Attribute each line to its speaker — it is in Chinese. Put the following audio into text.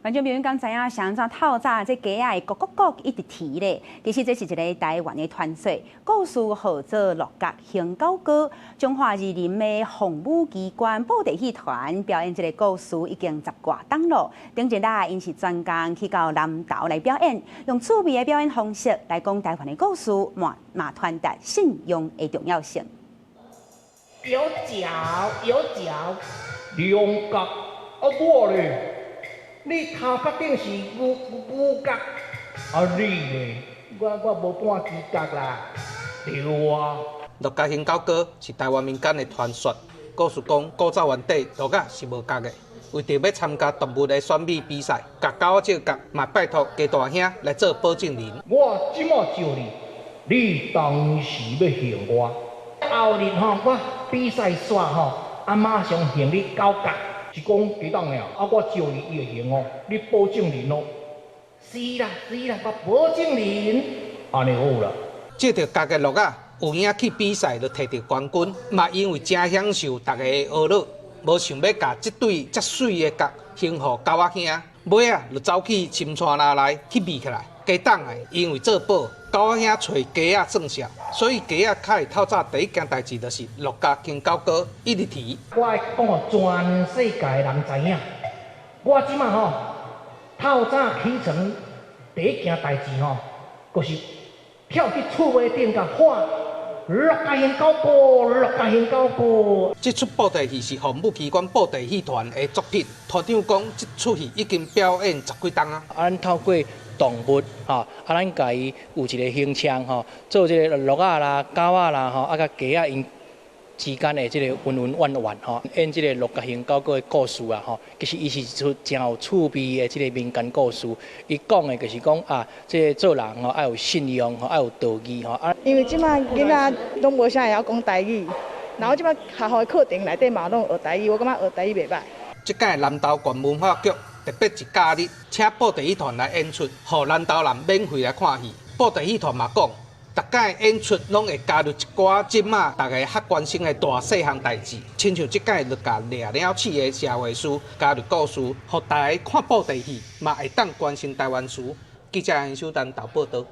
Speaker 1: 觀眾朋友剛知影，上怎透早這雞仔咕咕咕一直啼咧，其實這是一個台灣的傳說，故事號做鹿角行高歌，中華兒林的紅舞機關布袋戲團表演這個故事已經10多檔了。頂一日因是專工去到南投來表演，用趣味的表演方式來講台灣的故事，嘛傳達信仰的重要性。
Speaker 2: 有腳，兩角我咧。你頭殼頂是牛角，你咧，我無半隻角啦，對啊。
Speaker 3: 鹿角行高歌是台灣民間的傳說，故事講古早原底鹿角是無角的，為着要參加動物的選美比賽，甲狗仔這個角嘛拜託家大兄來做保證人。
Speaker 2: 我即馬招你，你當時要還我，後日我比賽煞馬上還你9角。是講幾檔了？我招你伊會行哦，你保證人哦。是啦，我保證人，安尼好啦。
Speaker 3: 這條角的鹿仔有影去比賽，就摕到冠軍，嘛因為真享受大家的娛樂，無想要甲這對遮水的角獻予狗仔兄，尾啊就走去深山哪來去比起來。家當的因為做保，狗仔兄找雞仔算數，所以雞仔較會透早第一件代志就是鹿角行高歌一直啼。
Speaker 2: 我會講予全世界的人知影，我即馬透早起床第一件代志就是跳去厝尾頂甲喊鹿角行高歌，鹿角行高歌。這出布袋戲是紅舞機關布袋戲團的作品，團長講這出戲已經表演10幾檔啊。
Speaker 4: 咱透過動物咱家己有一個形象做這個鹿仔啦、狗仔啦甲雞仔因之間的這個溫溫婉婉演這個鹿角行高歌的故事啊其實伊是一出真有趣味的這個民間故事。伊講的就是講這個做人要有信用要有道義
Speaker 5: 因為即馬囡仔攏無啥會曉講台語，然後即馬學校的課程內底嘛攏學台語，我感覺學台語袂歹。
Speaker 3: 這屆南投縣文化局特別一假日，請布袋戲團來演出，予南投人免費來看戲。布袋戲團嘛講，逐屆演出攏會加入一寡即馬大家較關心的大細項代誌，親像即屆就甲掠了起的社會事加入故事，予大家看布袋戲嘛會當關心台灣事。記者陳秀丹投報道。